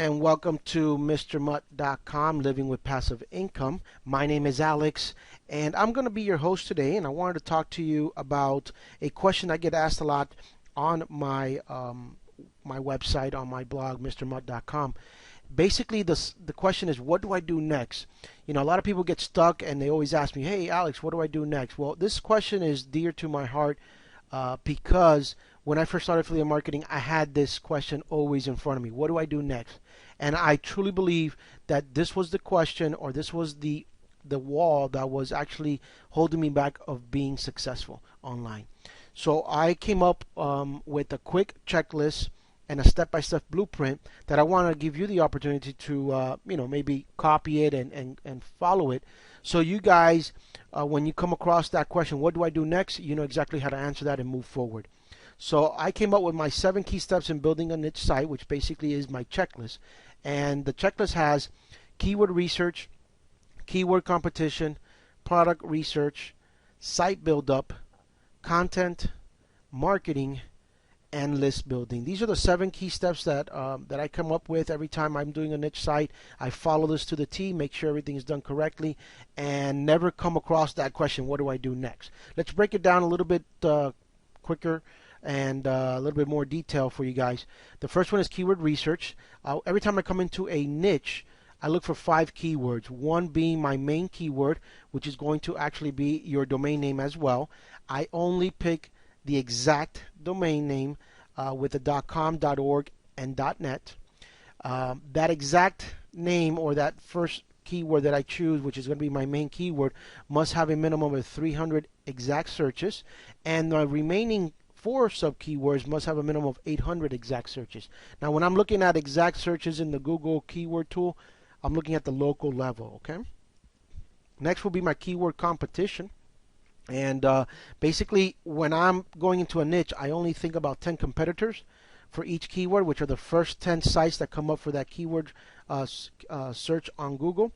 and welcome to MrMutt.com, Living with Passive Income. My name is Alex, and I'm going to be your host today, and I wanted to talk to you about a question I get asked a lot on my my website, on my blog, MrMutt.com. Basically, the question is, what do I do next? You know, a lot of people get stuck, and they always ask me, hey, Alex, what do I do next? Well, this question is dear to my heart because when I first started affiliate marketing, I had this question always in front of me. What do I do next? And I truly believe that this was the question, or this was the wall that was actually holding me back of being successful online. So I came up with a quick checklist and a step-by-step blueprint that I want to give you the opportunity to maybe copy it and follow it, so you guys, when you come across that question, what do I do next, you know exactly how to answer that and move forward. So I came up with my 7 key steps in building a niche site, which basically is my checklist. And the checklist has keyword research, keyword competition, product research, site build-up, content, marketing, and list building. These are the 7 key steps that I come up with every time I'm doing a niche site. I follow this to the T, make sure everything is done correctly, and never come across that question, what do I do next? Let's break it down a little bit quicker and a little bit more detail for you guys. The first one is keyword research. Every time I come into a niche, I look for 5 keywords, one being my main keyword, which is going to actually be your domain name as well. I only pick the exact domain name with the .com, .org, and .net. That exact name, or that first keyword that I choose, which is going to be my main keyword, must have a minimum of 300 exact searches, and the remaining 4 sub keywords must have a minimum of 800 exact searches. Now, when I'm looking at exact searches in the Google keyword tool, I'm looking at the local level. Okay. Next will be my keyword competition. And basically, when I'm going into a niche, I only think about 10 competitors for each keyword, which are the first 10 sites that come up for that keyword search on Google.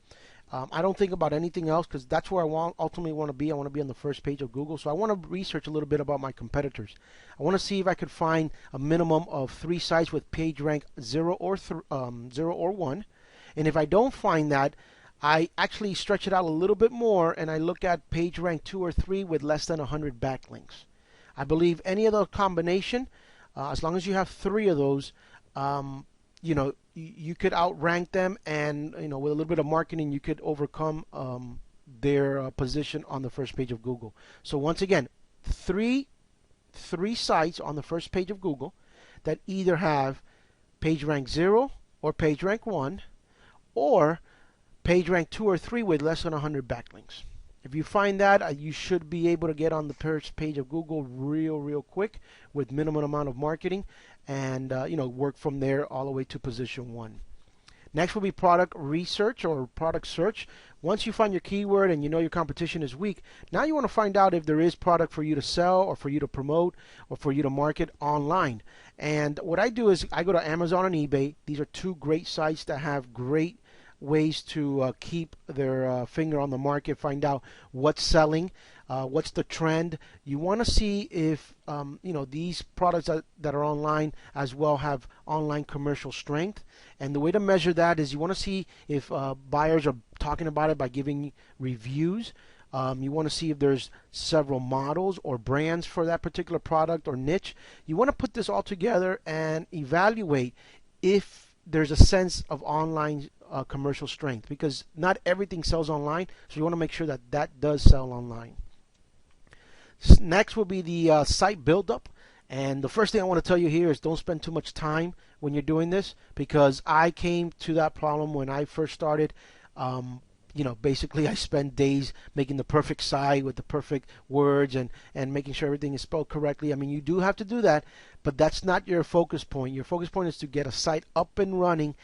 I don't think about anything else, because that's where I ultimately want to be. I want to be on the first page of Google. So I want to research a little bit about my competitors. I want to see if I could find a minimum of 3 sites with page rank 0 or 1. And if I don't find that, I actually stretch it out a little bit more, and I look at page rank 2 or 3 with less than 100 backlinks. I believe any other combination, as long as you have 3 of those, you could outrank them, and with a little bit of marketing, you could overcome their position on the first page of Google. So once again, three sites on the first page of Google that either have page rank 0 or page rank 1, or page rank 2 or 3 with less than 100 backlinks. If you find that, you should be able to get on the first page of Google real quick with minimum amount of marketing, and work from there all the way to position 1. Next will be product research or product search. Once you find your keyword and you know your competition is weak, now you want to find out if there is product for you to sell, or for you to promote, or for you to market online. And what I do is I go to Amazon and eBay. These are 2 great sites that have great ways to keep their finger on the market, find out what's selling, what's the trend. You want to see if these products that are online as well have online commercial strength. And the way to measure that is you want to see if buyers are talking about it by giving reviews. You want to see if there's several models or brands for that particular product or niche. You want to put this all together and evaluate if there's a sense of online commercial strength, because not everything sells online, so you want to make sure that that does sell online. Next will be the site buildup, and the first thing I want to tell you here is don't spend too much time when you're doing this, because I came to that problem when I first started. Basically I spend days making the perfect site with the perfect words and making sure everything is spelled correctly. I mean, you do have to do that, but that's not your focus point. Your focus point is to get a site up and running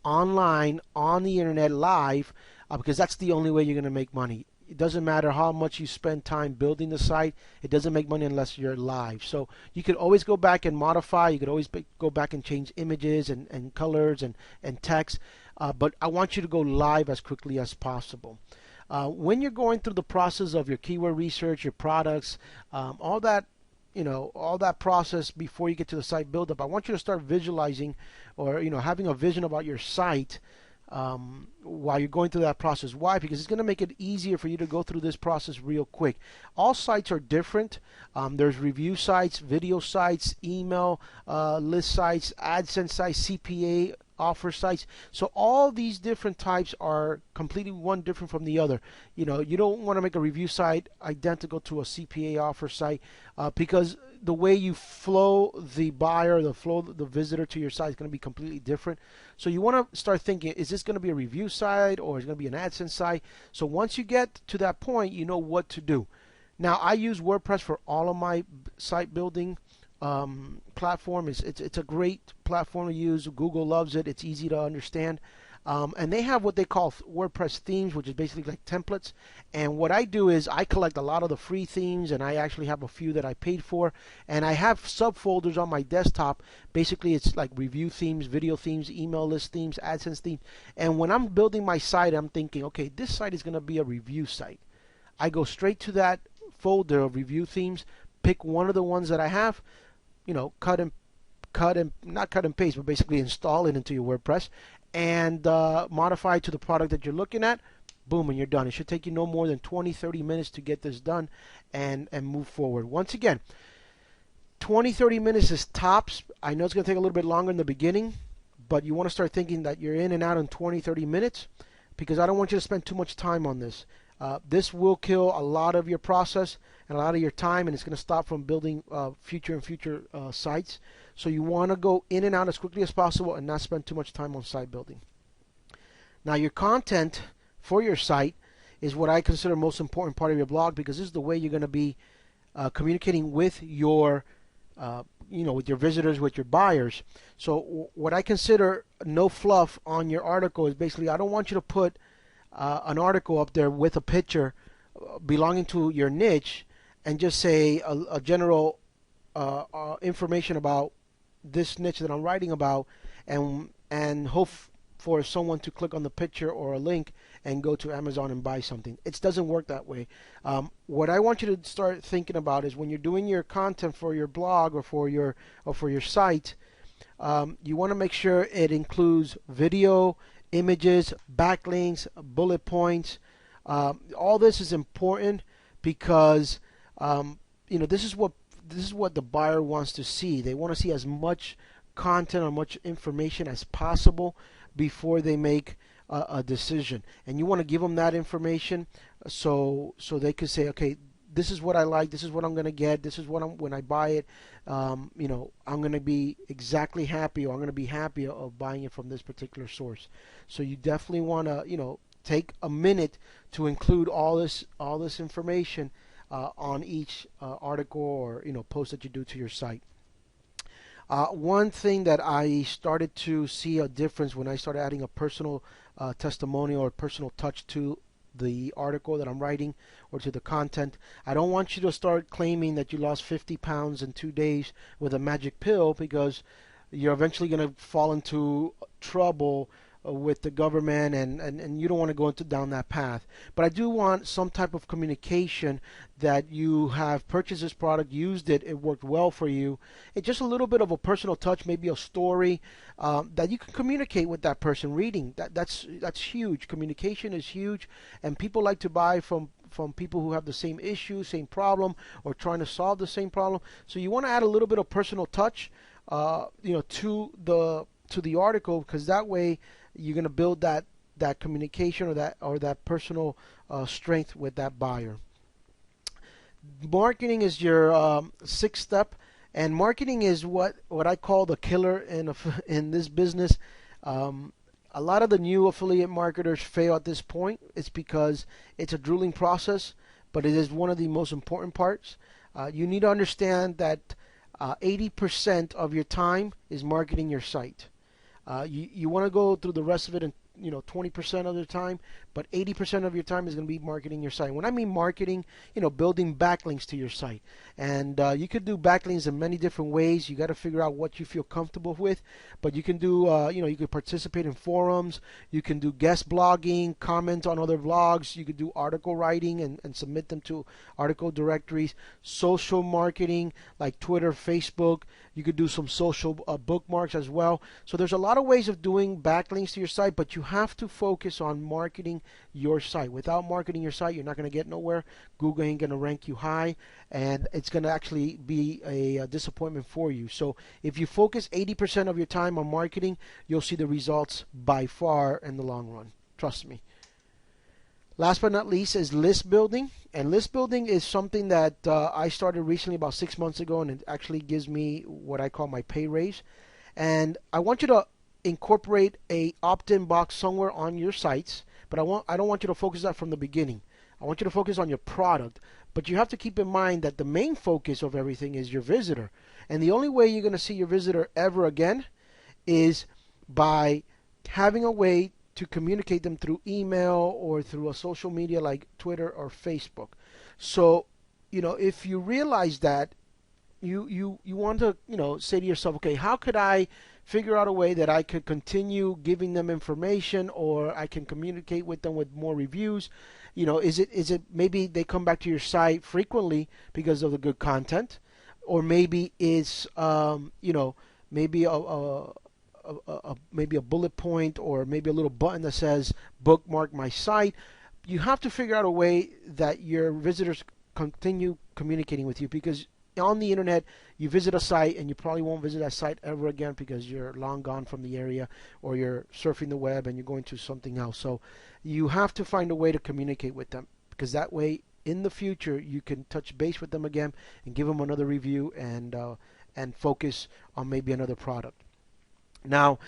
online, on the internet, live, because that's the only way you're going to make money. It doesn't matter how much you spend time building the site. It doesn't make money unless you're live. So you could always go back and modify. You could always go back and change images and colors and text. But I want you to go live as quickly as possible. When you're going through the process of your keyword research, your products, all that all that process before you get to the site buildup. I want you to start visualizing, or having a vision about your site while you're going through that process. Why? Because it's going to make it easier for you to go through this process real quick. All sites are different. There's review sites, video sites, email list sites, AdSense sites, CPA offer sites. So all these different types are completely one different from the other. You don't want to make a review site identical to a CPA offer site because the way you flow the buyer, the visitor to your site is going to be completely different. So you want to start thinking, is this going to be a review site or is it going to be an AdSense site? So once you get to that point, you know what to do. Now, I use WordPress for all of my site building platform. It's a great platform to use. Google loves it. It's easy to understand. And they have what they call WordPress themes, which is basically like templates. And what I do is I collect a lot of the free themes, and I actually have a few that I paid for. And I have subfolders on my desktop. Basically, it's like review themes, video themes, email list themes, AdSense themes. And when I'm building my site, I'm thinking, okay, this site is going to be a review site. I go straight to that folder of review themes, pick one of the ones that I have, cut and not cut and paste, but basically install it into your WordPress and modify it to the product that you're looking at. Boom, and you're done. It should take you no more than 20-30 minutes to get this done and move forward. Once again, 20-30 minutes is tops. I know it's going to take a little bit longer in the beginning, but you want to start thinking that you're in and out in 20-30 minutes, because I don't want you to spend too much time on this. This will kill a lot of your process and a lot of your time, and it's going to stop from building future sites. So you want to go in and out as quickly as possible and not spend too much time on site building. Now, your content for your site is what I consider most important part of your blog, because this is the way you're going to be communicating with your with your visitors, with your buyers. So what I consider no fluff on your article is basically, I don't want you to put an article up there with a picture belonging to your niche and just say a general information about this niche that I'm writing about, and hope for someone to click on the picture or a link and go to Amazon and buy something. It doesn't work that way. What I want you to start thinking about is when you're doing your content for your blog or for your site, you want to make sure it includes video, images, backlinks, bullet points. All this is important because this is what the buyer wants to see. They want to see as much content or much information as possible before they make a decision. And you want to give them that information so they can say, okay, this is what I like, this is what I'm going to get, this is what when I buy it, I'm going to be exactly happy, or I'm going to be happy of buying it from this particular source. So you definitely want to take a minute to include all this information on each article or post that you do to your site. One thing that I started to see a difference when I started adding a personal testimonial or personal touch to the article that I'm writing or to the content. I don't want you to start claiming that you lost 50 pounds in 2 days with a magic pill, because you're eventually going to fall into trouble with the government, and you don't want to go down that path. But I do want some type of communication that you have purchased this product, used it, it worked well for you. It's just a little bit of a personal touch, maybe a story that you can communicate with that person reading. That's huge. Communication is huge, and people like to buy from people who have the same issue, same problem, or trying to solve the same problem. So you want to add a little bit of personal touch, to the article, because that way you're going to build that communication or that personal strength with that buyer. Marketing is your sixth step, and marketing is what I call the killer in this business. A lot of the new affiliate marketers fail at this point. It's because it's a grueling process, but it is one of the most important parts. You need to understand that 80% of your time is marketing your site. You want to go through the rest of it in 20% of the time, but 80% of your time is going to be marketing your site. When I mean marketing, building backlinks to your site. And you could do backlinks in many different ways. You got to figure out what you feel comfortable with, but you can do, you could participate in forums, you can do guest blogging, comment on other blogs, you could do article writing and submit them to article directories, social marketing like Twitter, Facebook. You could do some social bookmarks as well. So there's a lot of ways of doing backlinks to your site, but you have to focus on marketing your site. Without marketing your site, you're not going to get nowhere. Google ain't going to rank you high, and it's going to actually be a disappointment for you. So if you focus 80% of your time on marketing, you'll see the results by far in the long run. Trust me. Last but not least is list building. And list building is something that I started recently about 6 months ago, and it actually gives me what I call my pay raise. And I want you to incorporate a opt-in box somewhere on your sites, but I don't want you to focus that from the beginning. I want you to focus on your product, but you have to keep in mind that the main focus of everything is your visitor. And the only way you're going to see your visitor ever again is by having a way to communicate them through email or through a social media like Twitter or Facebook. So, if you realize that, you want to, say to yourself, okay, how could I figure out a way that I could continue giving them information, or I can communicate with them with more reviews? Is it maybe they come back to your site frequently because of the good content, or maybe it's maybe maybe a bullet point, or maybe a little button that says bookmark my site. You have to figure out a way that your visitors continue communicating with you, because on the internet you visit a site and you probably won't visit that site ever again because you're long gone from the area, or you're surfing the web and you're going to something else. So you have to find a way to communicate with them, because that way in the future you can touch base with them again and give them another review and focus on maybe another product. Now,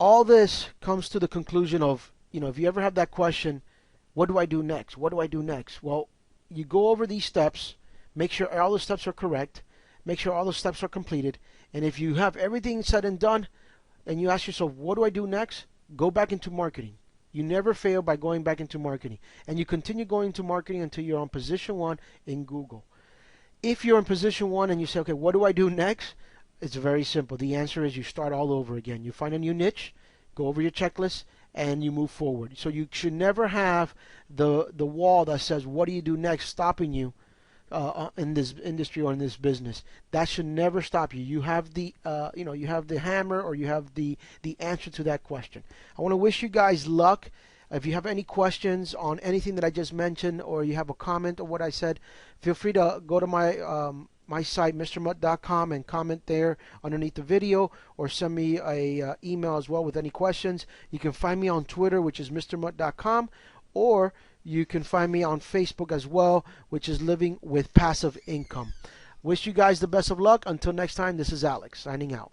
all this comes to the conclusion of, if you ever have that question, what do I do next? What do I do next? Well, you go over these steps, make sure all the steps are correct, make sure all the steps are completed, and if you have everything said and done, and you ask yourself, what do I do next? Go back into marketing. You never fail by going back into marketing. And you continue going into marketing until you're on position 1 in Google. If you're in position 1 and you say, okay, what do I do next? It's very simple. The answer is you start all over again. You find a new niche, go over your checklist, and you move forward. So you should never have the wall that says, what do you do next, stopping you in this industry or in this business. That should never stop you. You have the you have the hammer, or you have the answer to that question. I want to wish you guys luck. If you have any questions on anything that I just mentioned, or you have a comment on what I said, feel free to go to my site, mrmutt.com, and comment there underneath the video, or send me a email as well with any questions. You can find me on Twitter, which is mrmutt.com, or you can find me on Facebook as well, which is Living with Passive Income. Wish you guys the best of luck. Until next time, this is Alex signing out.